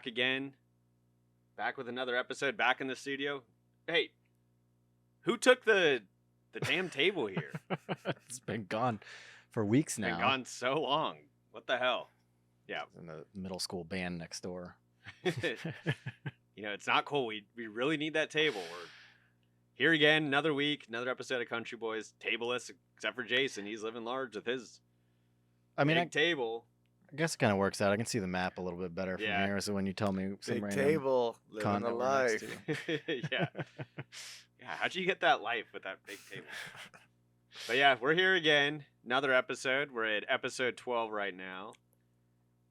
back again. Back with another episode, back in the studio. Hey, who took the damn table here? It's been gone for weeks now. Been gone so long. What the hell? Yeah. In the middle school band next door. It's not cool. We really need that table. We're here again, another week, another episode of CountryBoyz. Tableless, except for Jason. He's living large with his big table. I guess it kind of works out. I can see the map a little bit better from here. So when you tell me some big random table, living a life. Yeah. How'd you get that life with that big table? But yeah, we're here again. Another episode. We're at episode 12 right now.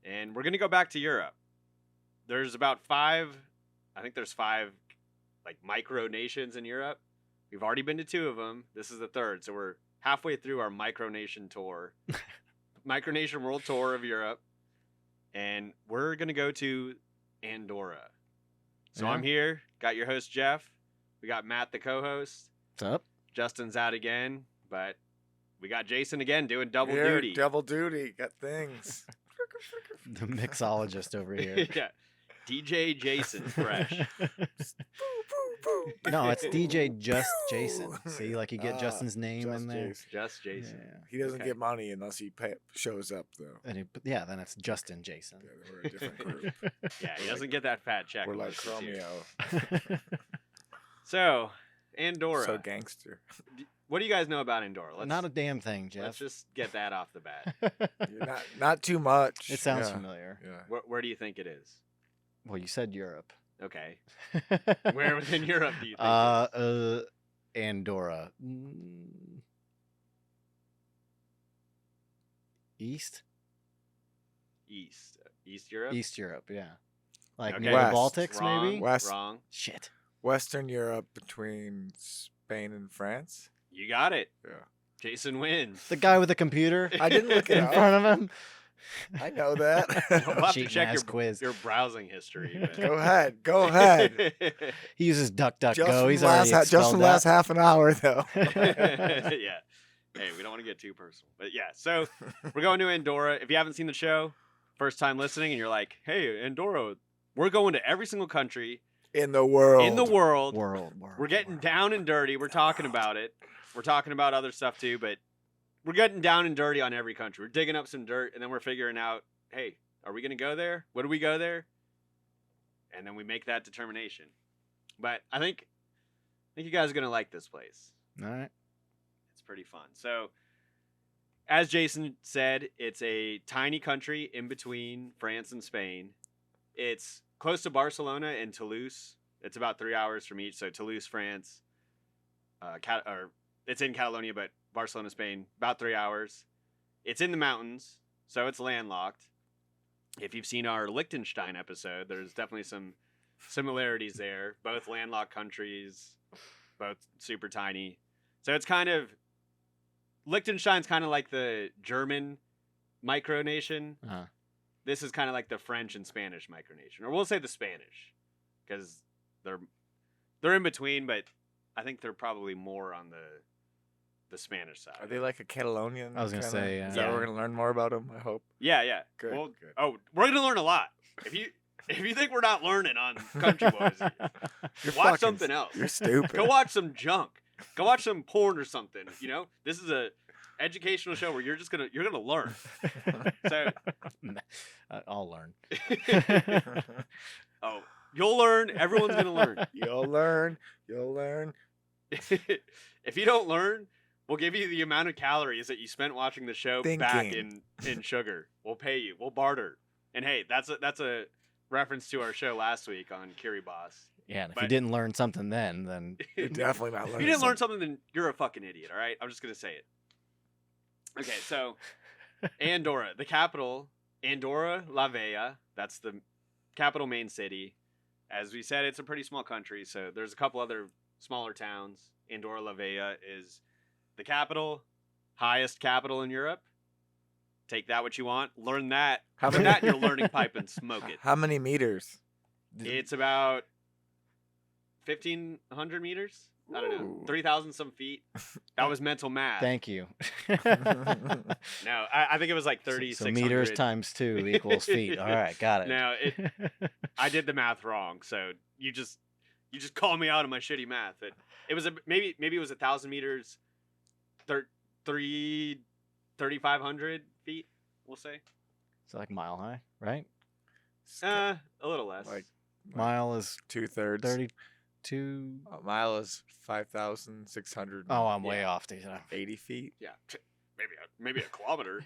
And we're going to go back to Europe. There's about five like micronations in Europe. We've already been to 2 of them. This is the 3rd. So we're halfway through our micronation tour. Micronation World Tour of Europe. And we're going to go to Andorra. So I'm here. Got your host, Jeff. We got Matt, the co-host. What's up? Justin's out again. But we got Jason again doing double duty. Double duty. Got things. The mixologist over here. Yeah. DJ Jason Fresh. No, it's DJ Just Jason. See, like you get Justin's name in there. Jason. Just Jason. Yeah. He doesn't get money unless he shows up, though. And then it's Justin Jason. Yeah, we're a different group. Yeah, he doesn't get that fat check. We're like unless he's here. Chromeo. So, Andorra. So gangster. What do you guys know about Andorra? Not a damn thing, Jeff. Let's just get that off the bat. Not too much. It sounds familiar. Yeah. Where do you think it is? Well, you said Europe. Okay. Where within Europe do you think? Andorra. East Europe. East Europe, yeah. Like Okay. near the West. Baltics, Wrong. maybe. West. Wrong. Shit. Western Europe between Spain and France. You got it. Yeah. Jason wins. The guy with the computer. I didn't look it in up. front of him. I know that. We'll have to Cheating check ass quiz. your browsing history. but- Go ahead. He uses DuckDuckGo. Just He's from already just expelled from that. last half an hour, though. Yeah. Hey, we don't want to get too personal. But yeah, so we're going to Andorra. If you haven't seen the show, first time listening, and you're like, hey, Andorra, we're going to every single country In the world. World. We're getting down and dirty. We're talking about it. We're talking about other stuff too, but we're getting down and dirty on every country. We're digging up some dirt, and then we're figuring out, hey, are we going to go there? What do we go there? And then we make that determination. But I think you guys are going to like this place. All right. It's pretty fun. So, as Jason said, it's a tiny country in between France and Spain. It's close to Barcelona and Toulouse. It's about 3 hours from each. So Toulouse, France, it's in Catalonia, but Barcelona, Spain, about 3 hours. It's in the mountains, so it's landlocked. If you've seen our Liechtenstein episode, there's definitely some similarities there. Both landlocked countries, both super tiny. So it's kind of, Liechtenstein's kind of like the German micronation. Uh-huh. This is kind of like the French and Spanish micronation, or we'll say the Spanish, because they're in between, but I think they're probably more on the Spanish side. Are they like a Catalonian? I was gonna kinda- say, yeah. Is that what we're going to learn more about them, I hope? Yeah. Good, Well, good. Oh, we're gonna learn a lot. If you think we're not learning on CountryBoyz, watch something else. You're stupid. Go watch some junk. Go watch some porn or something. This is a educational show where you're gonna learn. So I'll learn. oh, you'll learn. Everyone's gonna learn. You'll learn. If you don't learn, we'll give you the amount of calories that you spent watching the show back in sugar. We'll pay you. We'll barter. And hey, that's a reference to our show last week on Kiribati. Yeah, and if you didn't learn something then You're definitely not learning. If you didn't learn something, then you're a fucking idiot, all right? I'm just going to say it. Okay, so Andorra, the capital, Andorra la Vella, that's the capital main city. As we said, it's a pretty small country, so there's a couple other smaller towns. Andorra la Vella is the capital, highest capital in Europe. Take that what you want. Learn that. Put that in your learning pipe and smoke it. How many meters? It's about 1,500 meters. I don't know, Ooh. 3,000 some feet. That was mental math. Thank you. No, I think it was like So 3,600. meters times 2 equals feet. All right, got it. No, I did the math wrong. So you just call me out on my shitty math. It was maybe it was 1,000 meters, 3,500 feet. We'll say. So like mile high, right? A little less. Like Mile is 2/3. 32. A mile is 5,680 Oh, I'm way off, dude. feet. Yeah, maybe a kilometer.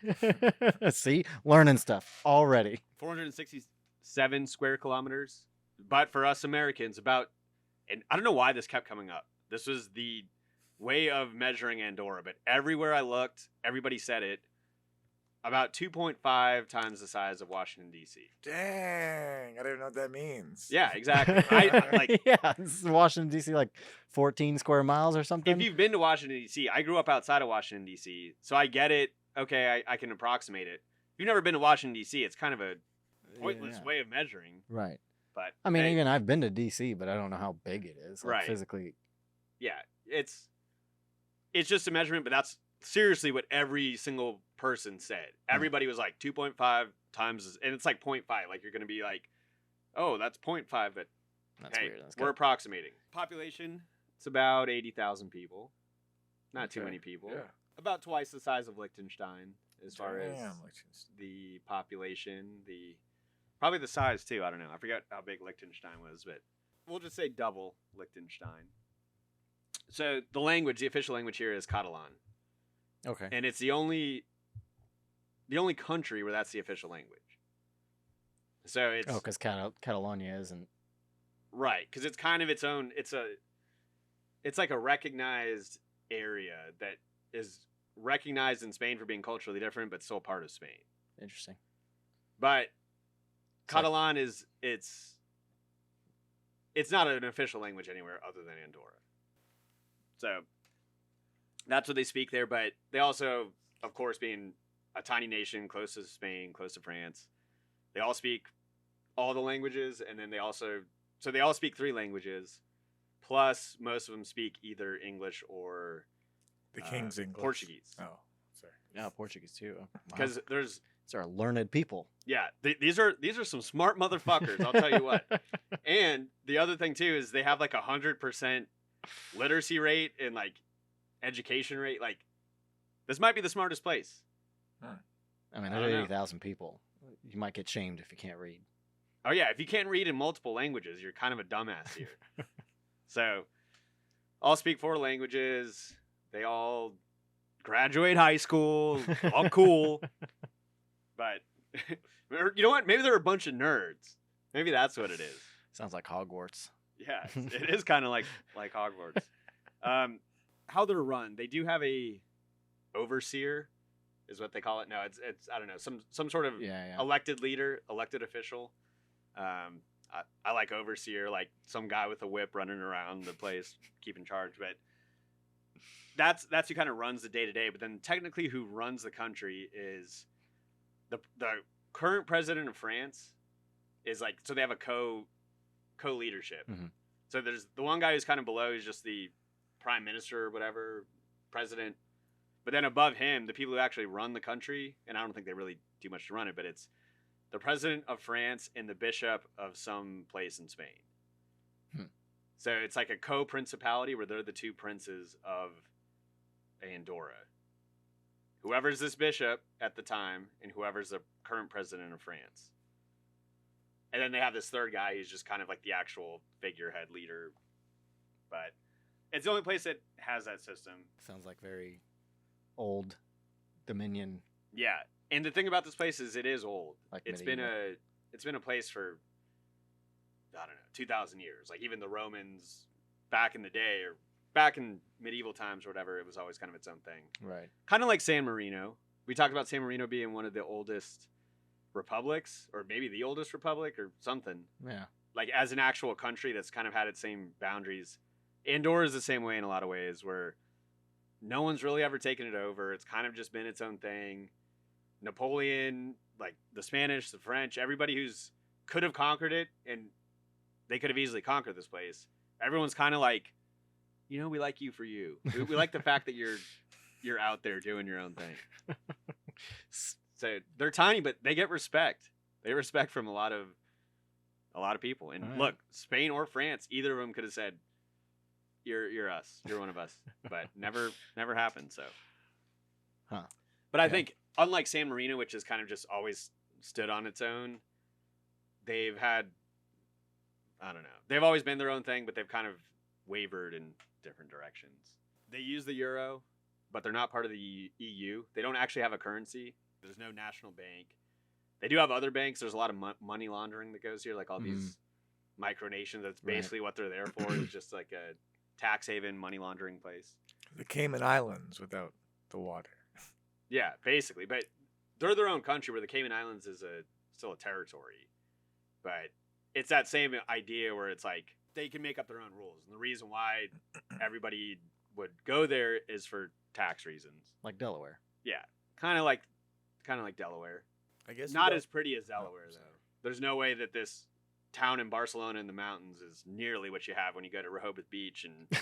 See, learning stuff already. 467 square kilometers. But for us Americans, and I don't know why this kept coming up. This was the way of measuring Andorra, but everywhere I looked, everybody said it. About 2.5 times the size of Washington, D.C. Dang, I don't even know what that means. Yeah, exactly. Yeah, this is Washington D.C. like 14 square miles or something. If you've been to Washington, D.C., I grew up outside of Washington, D.C., so I get it. Okay, I can approximate it. If you've never been to Washington, D.C., it's kind of a pointless way of measuring. Right. But I mean, hey, even I've been to D.C., but I don't know how big it is. Like, Right. physically. yeah, it's just a measurement, but that's seriously what every single person said. Everybody was like 2.5 times, and it's like 0.5. Like you're going to be like, oh, that's 0.5, but That's hey, weird. That's we're good. approximating. Population, it's about 80,000 people. Not too Okay, many people. Yeah. About twice the size of Liechtenstein as far as Damn, Liechtenstein. the population, probably the size too. I don't know. I forgot how big Liechtenstein was, but we'll just say double Liechtenstein. So the official language here is Catalan, Okay. and it's the only country where that's the official language. So it's because Catalonia isn't. right, because it's kind of its own. It's like a recognized area that is recognized in Spain for being culturally different, but still part of Spain. Interesting. But It's like- Catalan it's not an official language anywhere other than Andorra. So that's what they speak there. But they also, of course, being a tiny nation close to Spain, close to France, they all speak all the languages, and then they all speak 3 languages. Plus, most of them speak either English or The King's English. Portuguese. Oh, sorry. Yeah, Portuguese too. Wow. Because these are learned people. Yeah, these are some smart motherfuckers. I'll tell you what. And the other thing too is they have like 100% literacy rate and like education rate. Like, this might be the smartest place. I mean, I don't there's know. 80,000 people. You might get shamed if you can't read. Oh yeah, if you can't read in multiple languages, you're kind of a dumbass here. So, all speak 4 languages. They all graduate high school. All cool. But you know what? Maybe they're a bunch of nerds. Maybe that's what it is. Sounds like Hogwarts. Yeah, it is kind of like Hogwarts. How they're run, they do have a overseer, is what they call it. No, it's I don't know, some sort of Yeah. elected leader, elected official. I like overseer, like some guy with a whip running around the place, keeping charge. But that's who kind of runs the day to day. But then technically, who runs the country is the current president of France. Is like, so they have a co-leadership. Mhm. So there's the one guy who's kind of below, who's just the prime minister or whatever, president. But then above him, the people who actually run the country, and I don't think they really do much to run it, but it's the president of France and the bishop of some place in Spain. So it's like a co-principality where they're the 2 princes of Andorra. Whoever's this bishop at the time, and whoever's the current president of France. And then they have this third guy who's just kind of like the actual figurehead leader. But it's the only place that has that system. Sounds like very old Dominion. Yeah. And the thing about this place is it is old. Like It's medieval. been a place for, I don't know, 2,000 years. Like even the Romans back in the day, or back in medieval times or whatever, it was always kind of its own thing. Right. Kind of like San Marino. We talked about San Marino being one of the oldest republics, or maybe the oldest republic or something. Yeah. Like as an actual country that's kind of had its same boundaries. Andorra is the same way in a lot of ways, where no one's really ever taken it over. It's kind of just been its own thing. Napoleon, like the Spanish, the French, everybody who's could have conquered it, and they could have easily conquered this place. Everyone's kind of like we like you for you. We like the fact that you're out there doing your own thing. So they're tiny, but they get respect. They respect from a lot of people. And All right. look, Spain or France, either of them could have said, "You're us. You're one of us," but never happened. So, But I think, unlike San Marino, which has kind of just always stood on its own, they've had, I don't know, they've always been their own thing, but they've kind of wavered in different directions. They use the euro, but they're not part of the EU. They don't actually have a currency. There's no national bank. They do have other banks. There's a lot of money laundering that goes here, like all these micronations. That's basically what they're there for. It's just like a tax haven money laundering place. The Cayman Islands without the water. Yeah, basically. But they're their own country, where the Cayman Islands is still a territory. But it's that same idea where it's like they can make up their own rules. And the reason why everybody would go there is for tax reasons. Like Delaware. Yeah, kind of like Delaware. I guess Not as pretty as Delaware, though. There's no way that this town in Barcelona in the mountains is nearly what you have when you go to Rehoboth Beach and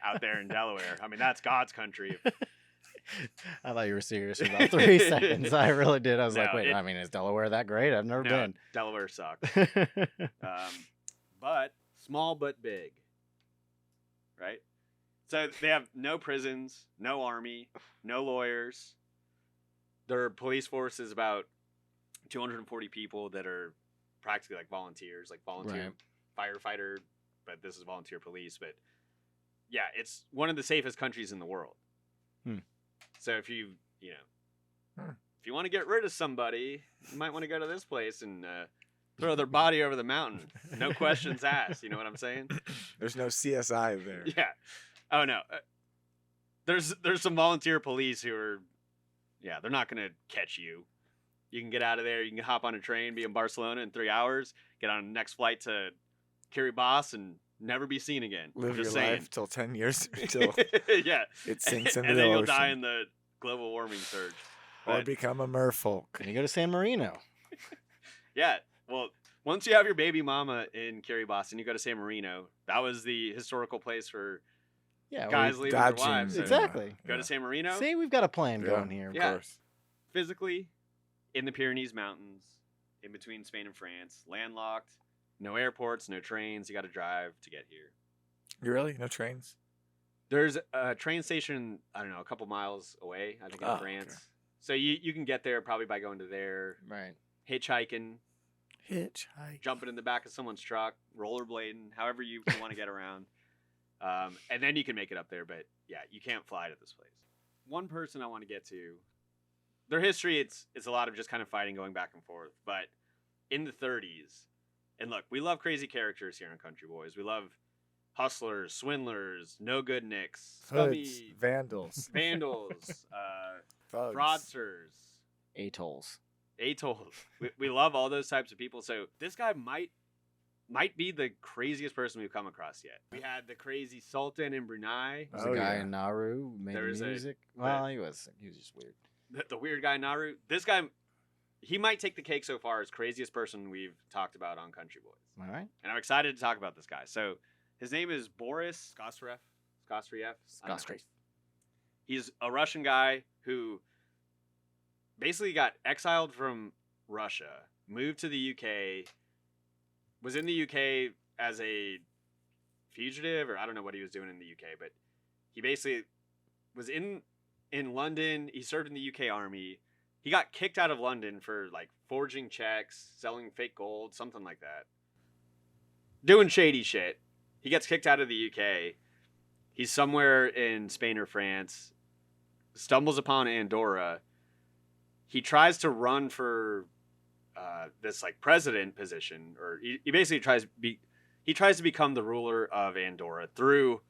out there in Delaware. I mean, that's God's country. I thought you were serious for about 3 seconds. I really did. I was No, like, wait, I mean, is Delaware that great? I've never been. Delaware sucks. But small but big. Right? So they have no prisons, no army, no lawyers. Their police force is about 240 people that are practically like volunteers, like volunteer firefighter, but this is volunteer police. But yeah, it's one of the safest countries in the world. So if you want to get rid of somebody, you might want to go to this place and throw their body over the mountain. No questions asked. You know what I'm saying? There's no CSI there. Yeah. Oh no. There's some volunteer police who are, they're not gonna catch you. You can get out of there. You can hop on a train, be in Barcelona in 3 hours, get on the next flight to Kiribati, and never be seen again. Live your Just saying. life till 10 years until yeah, it sinks into and the then you'll ocean. die in the global warming surge. Or But, become a merfolk. Can you go to San Marino? yeah, well, once you have your baby mama in Kiribati and you go to San Marino, that was the historical place for guys leaving their dodging, wives. So Exactly. go to San Marino. See, we've got a plan going here. Of Yeah. course. Physically in the Pyrenees Mountains, in between Spain and France, landlocked, no airports, no trains. You got to drive to get here. You really? No trains? There's a train station, I don't know, a couple miles away, I think, in France. Okay. So you can get there probably by going to there, Right. hitchhiking, Hitchhike. jumping in the back of someone's truck, rollerblading, however you want to get around. And then you can make it up there. But yeah, you can't fly to this place. One person I want to get to, their history, it's a lot of just kind of fighting, going back and forth. But in the 30s, and look, we love crazy characters here on Country Boys. We love hustlers, swindlers, no good nicks, Hoods. scummy, Vandals. vandals, Thugs. fraudsters, Atolls. atolls. We love all those types of people. So this guy might be the craziest person we've come across yet. We had the crazy Sultan in Brunei. There's Oh, a guy yeah. in Nauru making There is a- music. Well, he was just weird. The weird guy Nauru. This guy, he might take the cake so far as craziest person we've talked about on Country Boys. All right. And I'm excited to talk about this guy. So his name is Boris Skossyreff. Skossyreff. I don't know. Skossyreff. He's a Russian guy who basically got exiled from Russia, moved to the UK, was in the UK as a fugitive, or I don't know what he was doing in the UK, but he basically was in London. He served in the UK Army. He got kicked out of London for like forging checks, selling fake gold, something like that. Doing shady shit. He gets kicked out of the UK. He's somewhere in Spain or France, stumbles upon Andorra. He tries to run for this like president position, or he basically tries to become the ruler of Andorra through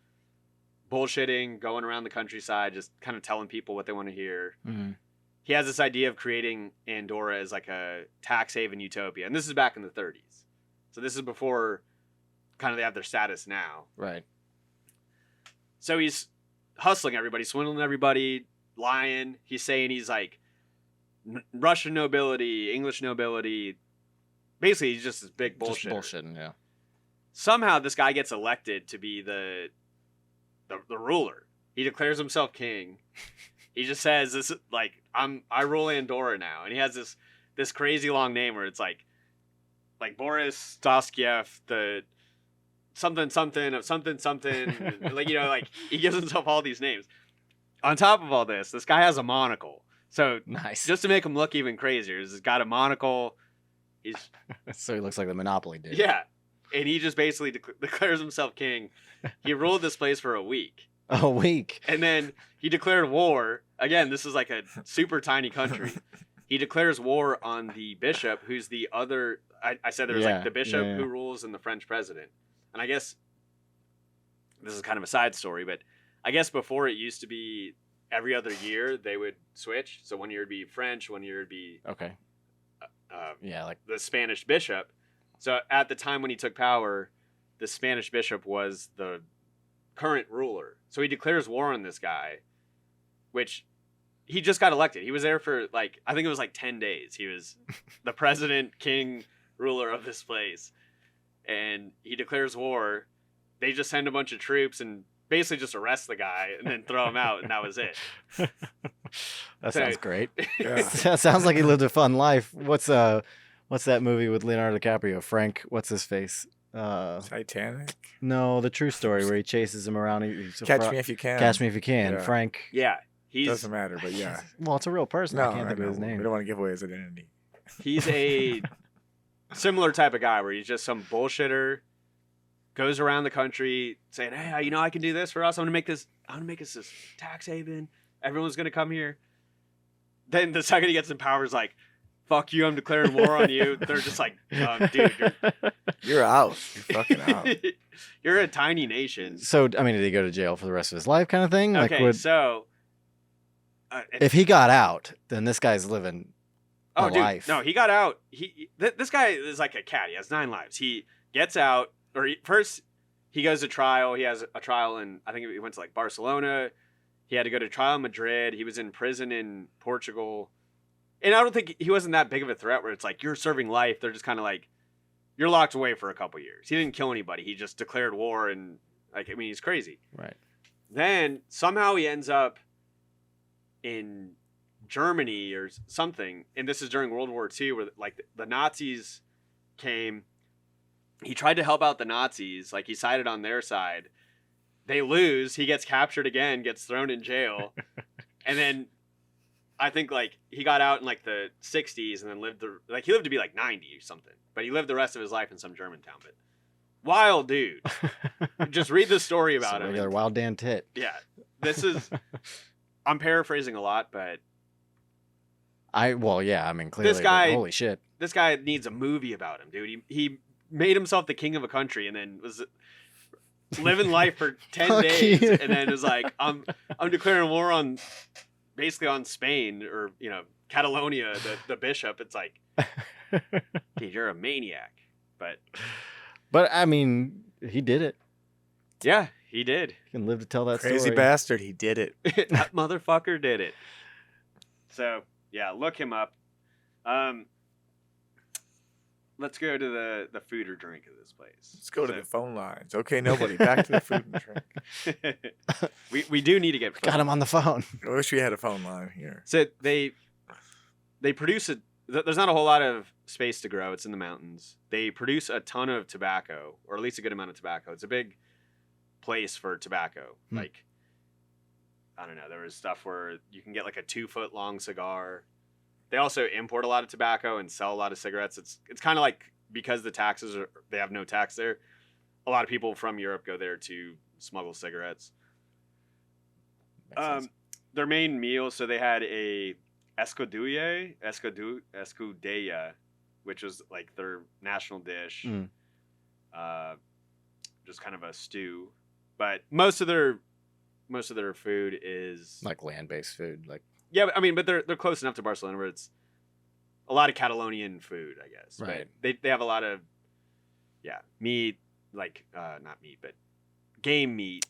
bullshitting, going around the countryside, just kind of telling people what they want to hear. Mm-hmm. He has this idea of creating Andorra as like a tax haven utopia, and this is back in the 30s. So this is before kind of they have their status now. Right. So he's hustling everybody, swindling everybody, lying. He's saying he's like Russian nobility, English nobility. Basically, he's just this big bullshit. Just bullshitting, yeah. Somehow, this guy gets elected to be the the ruler. He declares himself king. He just says this like I rule Andorra now, and he has this crazy long name where it's like Boris Skossyreff, the something something of something something, like like he gives himself all these names. On top of all this guy has a monocle. So Nice. just to make him look even crazier, he's got a monocle. So he looks like the Monopoly dude. Yeah, and he just basically declares himself king. He ruled this place for a week. A week. And then he declared war. Again, this is like a super tiny country. He declares war on the bishop, who's the other. I said there was like the bishop who rules and the French president. And I guess this is kind of a side story, but I guess before it used to be every other year they would switch. So 1 year it'd be French, 1 year it'd be Okay. Like the Spanish bishop. So at the time when he took power, the Spanish bishop was the current ruler. So he declares war on this guy, which he just got elected. He was there for I think it was 10 days. He was the president, king, ruler of this place. And he declares war. They just send a bunch of troops and basically just arrest the guy and then throw him out, and that was it. That sounds great. Yeah. That sounds like he lived a fun life. What's that movie with Leonardo DiCaprio? Frank, what's his face? Titanic? No, the true story where he chases him around. Catch Me If You Can. Catch Me If You Can. Yeah. Frank. Yeah. Doesn't matter, but yeah. Well, it's a real person. I can't think of his We name. don't want to give away his identity. He's a similar type of guy where he's just some bullshitter, goes around the country saying, "Hey, I can do this for us. I'm gonna make this this tax haven. Everyone's gonna come here." Then the second he gets in power, is like, "Fuck you! I'm declaring war on you." They're just like, "Dude, You're out. You're fucking out. you're a tiny nation." So, I mean, did he go to jail for the rest of his life, kind of thing? Okay, so if he got out, then this guy's living a life. No, he got out. This guy is like a cat. He has 9 lives. He gets out, or first he goes to trial. He has a trial in, I think he went to Barcelona. He had to go to trial in Madrid. He was in prison in Portugal. And I don't think he wasn't that big of a threat where it's like, you're serving life. They're just kind of like, you're locked away for a couple years. He didn't kill anybody. He just declared war and he's crazy. Right. Then somehow he ends up in Germany or something, and this is during World War II, where the Nazis came. He tried to help out the Nazis, he sided on their side. They lose. He gets captured again, gets thrown in jail, and then I think he got out in the 60s and then lived he lived to be 90 or something, but he lived the rest of his life in some German town. But wild dude. Just read the story about him. Regular wild Dan Tit. Yeah, this is. I'm paraphrasing a lot, but clearly, this guy, holy shit. This guy needs a movie about him, dude. He made himself the king of a country and then was living life for 10 days and then was like, I'm declaring war on Spain or, Catalonia, the bishop. It's like, dude, you're a maniac. But I mean, he did it. Yeah, he did. He can live to tell that Crazy story. bastard. He did it. That motherfucker did it. So, yeah, look him up. Let's go to the food or drink of this place. Let's go to the phone lines. Okay, nobody. Back to the food and drink. we do need to get Got him on the phone. I wish we had a phone line here. So they produce there's not a whole lot of space to grow. It's in the mountains. They produce a ton of tobacco, or at least a good amount of tobacco. It's a big place for tobacco. I don't know, there was stuff where you can get a 2-foot long cigar. They also import a lot of tobacco and sell a lot of cigarettes. It's kind of because the taxes they have no tax there. A lot of people from Europe go there to smuggle cigarettes. Their main meal, so they had a escudella, which was their national dish. Just kind of a stew. But most of their food is land-based food. Yeah, but they're close enough to Barcelona where it's a lot of Catalonian food, I guess. Right. But they have a lot of meat, not meat, but game meat.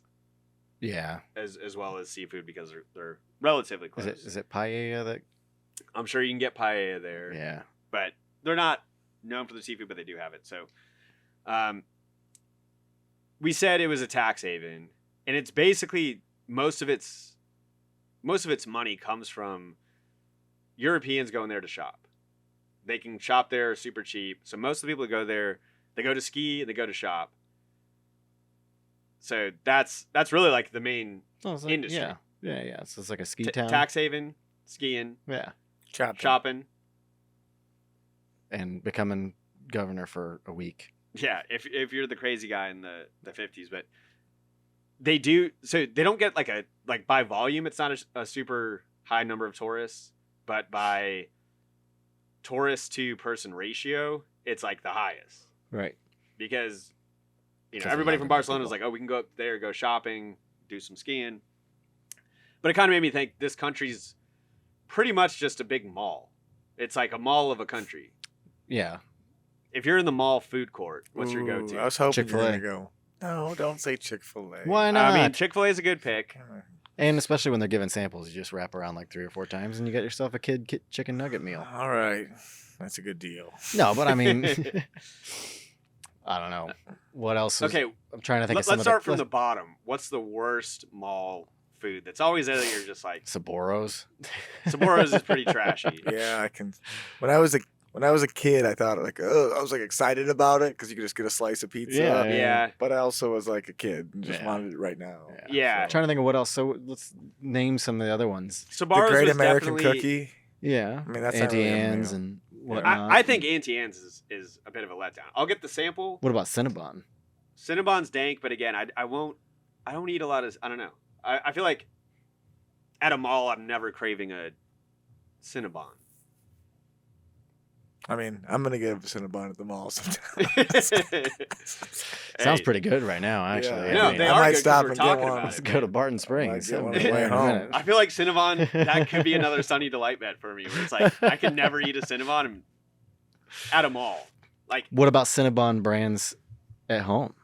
Yeah. As well as seafood because they're relatively close. Is it paella that? I'm sure you can get paella there. Yeah. But they're not known for the seafood, but they do have it. So, we said it was a tax haven. and it's basically most of its money comes from Europeans going there to shop. They can shop there super cheap. So most of the people who go there, they go to ski, they go to shop. So that's really like the main industry. Yeah. So it's like a ski town. Tax haven, skiing, shopping. And becoming governor for a week. Yeah, if you're the crazy guy in the 50s, but they do, so they don't get like by volume, it's not a super high number of tourists, but by tourist to person ratio, it's like the highest. Right. Because everybody from Barcelona is like, oh, we can go up there, go shopping, do some skiing. But it kind of made me think this country's pretty much just a big mall. It's like a mall of a country. Yeah. If you're in the mall food court, what's your go-to? I was hoping Chick-fil-A. you were going to go. No, don't say Chick-fil-A. Why not? I mean, Chick-fil-A is a good pick. And especially when they're giving samples, you just wrap around like 3 or 4 times and you get yourself a kid chicken nugget meal. All right. That's a good deal. No, but I mean, I don't know. What else is... Okay. I'm trying to think of Let's start from the bottom. What's the worst mall food that's always there that you're just like... Saboros. Saboros is pretty trashy. Yeah, I can... When I was a kid, I thought like, I was like excited about it because you could just get a slice of pizza. Yeah. But I also was like a kid and just wanted it right now. Yeah. I'm trying to think of what else. So let's name some of the other ones. Saboros The Great was American definitely... Cookie. Yeah. I mean, that's Auntie not really a Anne's meal. and whatnot. I think Auntie Anne's is a bit of a letdown. I'll get the sample. What about Cinnabon? Cinnabon's dank, but again, I don't eat a lot of... I don't know. I feel like at a mall, I'm never craving a Cinnabon. I mean, I'm going to get a Cinnabon at the mall sometimes. Sounds pretty good right now, actually. Yeah. No, I mean, they I are might good 'cause stop we're and get talking one. about let's it. go to Barton Springs. get one Yeah. on the way home. I feel like Cinnabon, that could be another Sunny Delight bet for me, where it's like, I can never eat a Cinnabon at a mall. Like, What about Cinnabon brands at home?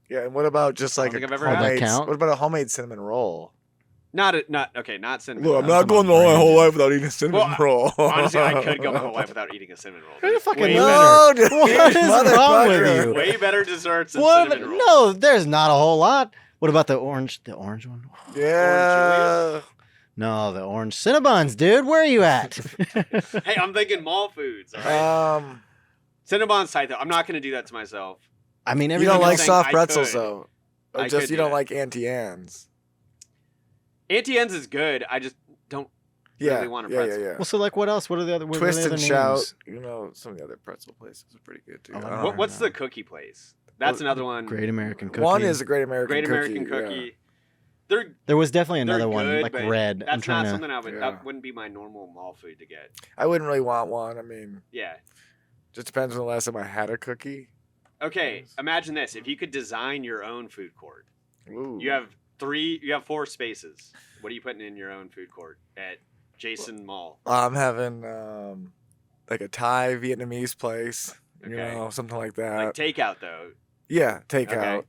Yeah, and what about just like think a I've ever had homemade? that count. What about a homemade cinnamon roll? not cinnamon. Look, I'm roll. not going my brand, whole dude. life without eating a cinnamon Well, roll. Honestly, I could go my whole life without eating a cinnamon roll. Who the fucking Way No, dude, What is wrong with motherfucker. you? Way better desserts than What? cinnamon rolls. No, there's not a whole lot. What about the orange one? Yeah. No, the orange Cinnabons, dude. Where are you at? Hey, I'm thinking mall foods. All right? Um, Cinnabon's tight though. I'm not gonna do that to myself. I mean, you everything don't I'm like saying soft I pretzels could. though. Or I just could you do don't that. like Auntie Anne's. Auntie Anne's is good. I just don't Yeah, really want a yeah, pretzel. yeah. Well, so like, what else? What are the other? What are Twist the other and shout. names? You know, some of the other pretzel places are pretty good too. Oh, I I don't don't know. What's the cookie place? That's another one. Great American Cookie. One is a Great American Great Cookie. American yeah. Cookie. They're There was definitely they're another one, good, like but red. I'm That's trying not to. something I would. Yeah. That wouldn't be my normal mall food to get. I wouldn't really want one. I mean, Yeah. just depends on the last time I had a cookie. Okay. Imagine this: if you could design your own food court, Ooh. you have 4 spaces. What are you putting in your own food court at Jason Mall? I'm having like a Thai Vietnamese place. You Okay. know, something like that. Like takeout though. Yeah, takeout.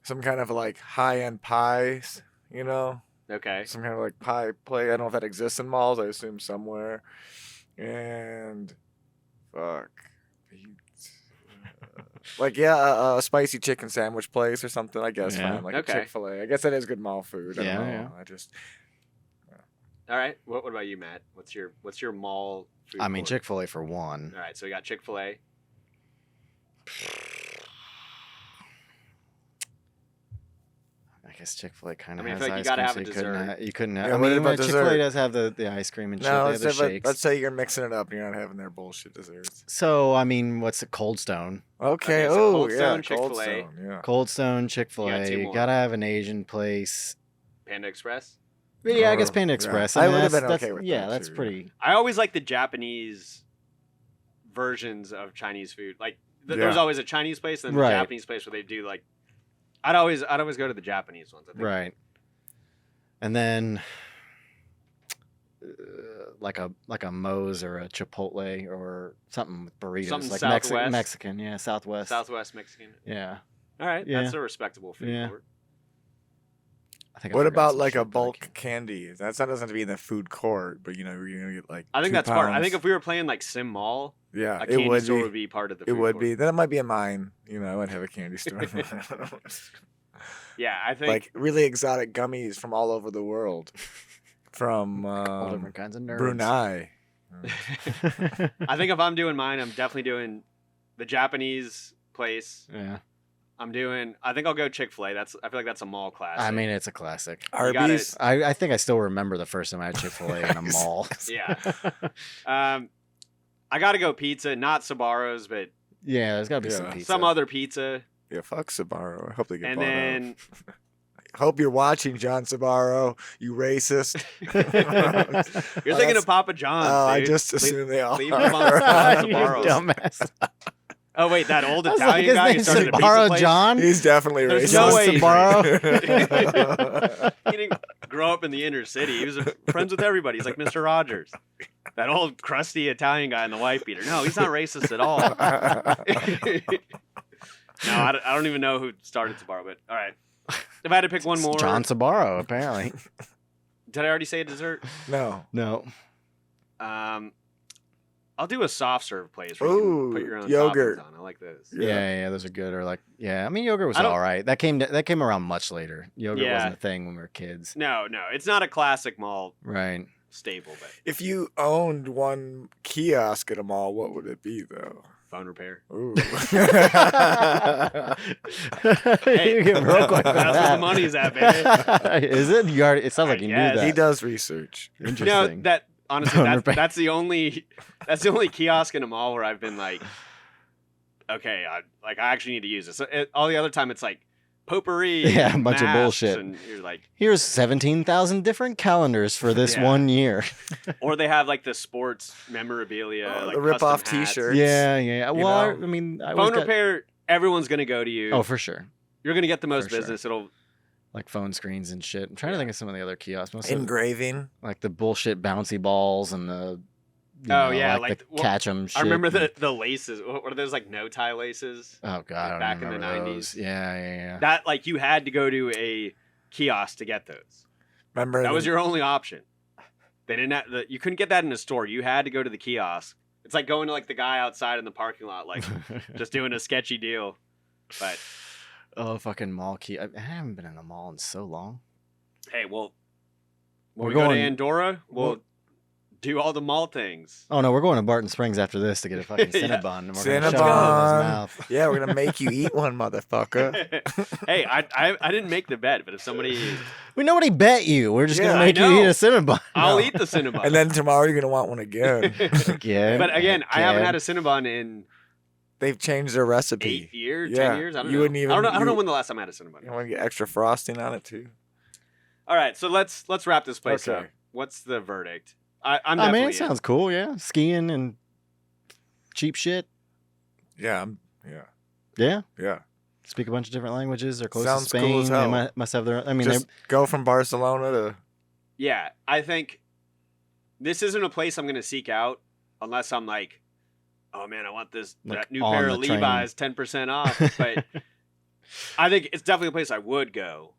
Some kind of like high-end pies, you know? Okay. Some kind of like pie play. I don't know if that exists in malls. I assume somewhere. And fuck. Like, yeah, a spicy chicken sandwich place or something, I guess. Yeah. Fine. Like Okay. a Chick-fil-A. I guess that is good mall food. I Yeah, don't know. yeah. I just... All right. What about you, Matt? What's your mall food I mean, court? Chick-fil-A for one. All right. So we got Chick-fil-A. I guess Chick-fil-A kind I of mean, I has feel like you ice gotta cream, have so a you couldn't dessert. have, you couldn't have. Yeah, I what mean, about Chick-fil-A dessert? does have the ice cream and shit. No, They have the shakes. let's say you're mixing it up and you're not having their bullshit desserts. So, I mean, what's it? Cold Stone. Okay. Okay, so Oh, Cold yeah. Stone, Cold Chick-fil-A. Stone, yeah. Cold Stone, You Chick-fil-A. got 2 You more. gotta have an Asian place. Panda Express. Yeah, I guess Or- Panda yeah. Express. I mean, would've that's- been okay that's- with Yeah, that, that's too. pretty. I always like the Japanese versions of Chinese food. Like there's Yeah. always a Chinese place and then Right. the Japanese place where they do like. I'd always go to the Japanese ones. I think. Right. And then, like a Moe's or a Chipotle or something with burritos, Something like Southwest. Mexican, yeah, Southwest. Southwest Mexican. Yeah, All right, Yeah. that's a respectable food Yeah. court. I think. I What forgot about some like a shit, but I bulk can't- candy? That doesn't have to be in the food court, but you know, you're gonna get like. I think 2 that's part. I pounds. think if we were playing like Sim Mall, Yeah, a it candy would store be. would be part of the It food would court. be. Then it might be a mine. I would have a candy store. Yeah, I think Like really exotic gummies from all over the world. From All different kinds of nerds. Brunei. I think if I'm doing mine, I'm definitely doing the Japanese place. Yeah. I think I'll go Chick-fil-A. I feel like that's a mall classic. I mean, it's a classic. Arby's. I think I still remember the first time I had Chick-fil-A in a mall. Yeah. I gotta go pizza, not Sbarro's, but Yeah, there's got to be some Yeah. pizza. some other pizza. Yeah, fuck Sbarro. I hope they get And bought then out. Hope you're watching, John Sbarro. You racist. you're thinking of Papa John's. I dude. just assume they all leave are. them on You Sbarro's. dumbass. Oh wait, that old I was Italian like, guy who his started name's a pizza Sbarro place? John. He's definitely There's racist. no John way he's Sbarro. He didn't grow up in the inner city. He was friends with everybody. He's like Mr. Rogers. That old crusty Italian guy in the wife beater. No, he's not racist at all. No, I don't even know who started Sbarro, but all right. If I had to pick one more, John Sbarro, apparently. did I already say a dessert? No. No. I'll do a soft serve place where you Ooh, can put your own yogurt. toppings on. I like those. Yeah, those are good. Or like, I mean, yogurt was I don't- all right. That came around much later. Yogurt Yeah. wasn't a thing when we were kids. No, it's not a classic mall Right. staple, but If you owned one kiosk at a mall, what would it be, though? phone repair. Ooh. You get broke like That's where the that. money's at, baby. Is it? It sounds like you knew guess. that. He does research. Interesting. No, that honestly, Phone repair. that's the only kiosk in a mall where I've been like, okay, I actually need to use this. All the other time, it's like potpourri, Yeah, and a bunch of masks, bullshit. and you're like, Here's 17,000 different calendars for this Yeah. 1 year. or they have like the sports memorabilia, Oh, like the rip-off custom hats. t-shirts. Yeah. Well, I know? mean, I Phone always got, repair, everyone's gonna go to you. oh, for sure. You're gonna get the most For sure. business. It'll Like phone screens and shit. I'm trying to think of some of the other kiosks. Most of, Engraving. like the bullshit bouncy balls and the. Oh, yeah, like the well, catch 'em shit. I remember the laces. What are those, like no tie laces? Oh god, I don't back in the remember 90s. those. Yeah. That like you had to go to a kiosk to get those. Remember That was the- your only option. They didn't have you couldn't get that in a store. You had to go to the kiosk. It's like going to like the guy outside in the parking lot, like just doing a sketchy deal. But Oh, fucking mall key. I haven't been in a mall in so long. hey, well, when We're we go to going- Andorra, we'll do all the mall things. Oh no, we're going to Barton Springs after this to get a fucking Yeah. Cinnabon. And we're gonna shove it in his Cinnabon. mouth. Yeah, we're gonna make you eat one, motherfucker. Hey, I didn't make the bet, but if somebody, Nobody bet you. We're just Yeah, gonna I make you know. eat a Cinnabon. I'll No. eat the Cinnabon. And then tomorrow you're gonna want one again. Again. But again, I haven't had a Cinnabon in They've changed their recipe. 8 years, Yeah, 10 years. I don't you know. wouldn't even- I don't know you- when the last time I had a Cinnabon. You want to get extra frosting on it too? All right, so let's wrap this place Okay. up. What's the verdict? I'm I definitely mean, in. it sounds cool. Yeah, skiing and cheap shit. Yeah, Yeah, yeah. speak a bunch of different languages. They're close Sounds to cool Spain. as They hell. must have their. I mean, Just go from Barcelona to. Yeah, I think this isn't a place I'm going to seek out unless I'm like, oh man, I want Like, that new on pair the of train. Levi's 10% off. But I think it's definitely a place I would go.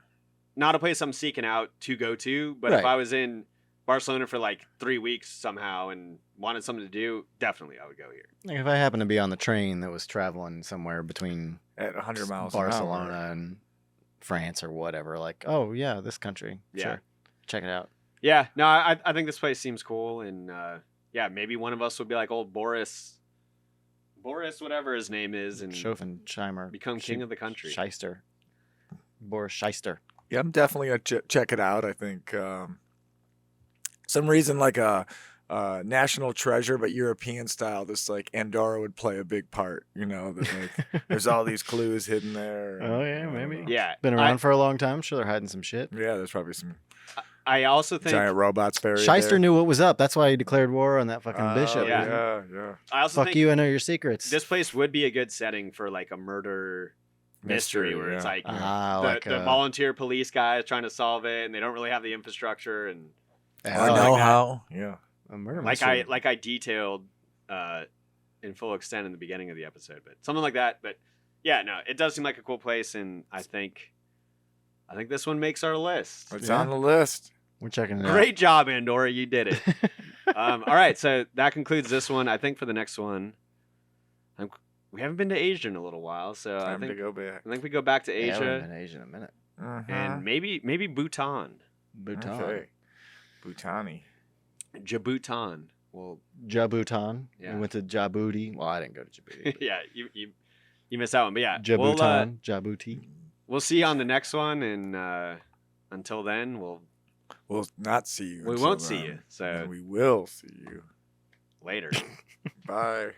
Not a place I'm seeking out to go to, but if Right. I was in Barcelona for like 3 weeks somehow and wanted something to do, definitely I would go here. like if I happened to be on the train that was traveling somewhere between At 100 miles an Barcelona hour. and France or whatever, like, oh yeah, this country, Yeah. sure, check it out. Yeah, no, I think this place seems cool, and yeah, maybe one of us would be like old Boris, whatever his name is, and Schofenheimer, become king of the country. Shyster, Boris Shyster. Yeah, I'm definitely gonna check it out. I think some reason like a national treasure, but European style. This like Andorra would play a big part. You know, that like there's all these clues hidden there. Oh, yeah, I don't maybe. know. Yeah, Been around for a long time. Sure, they're hiding some shit. Yeah, there's probably some I also think giant robots buried Shyster there. knew what was up. That's why he declared war on that fucking bishop. yeah. Yeah. I also Fuck think you, I know your secrets. this place would be a good setting for like a murder mystery where it's yeah. like Ah, the, like the volunteer police guy is trying to solve it, and they don't really have the infrastructure, and I like know that. how. Yeah. a murder like mystery. I detailed in full extent in the beginning of the episode, but something like that. But yeah, no, it does seem like a cool place, and I think this one makes our list. It's Yeah. on the list. We're checking it out. Great job, Andorra, you did it. All right, so that concludes this one. I think for the next one, We haven't been to Asia in a little while, so Time to go back. I think we go back to Yeah, I haven't Asia been to Asia in a minute. and maybe Bhutan, Bhutan. Okay. Bhutani. Djibouti. Well, Djibouti. Yeah. We went to Djibouti. Well, I didn't go to Djibouti. yeah, you missed that one, but yeah, Djibouti. Djibouti. we'll see you on the next one, and until then, We'll not see you. we until won't see then. you. So And we will see you. later. Bye.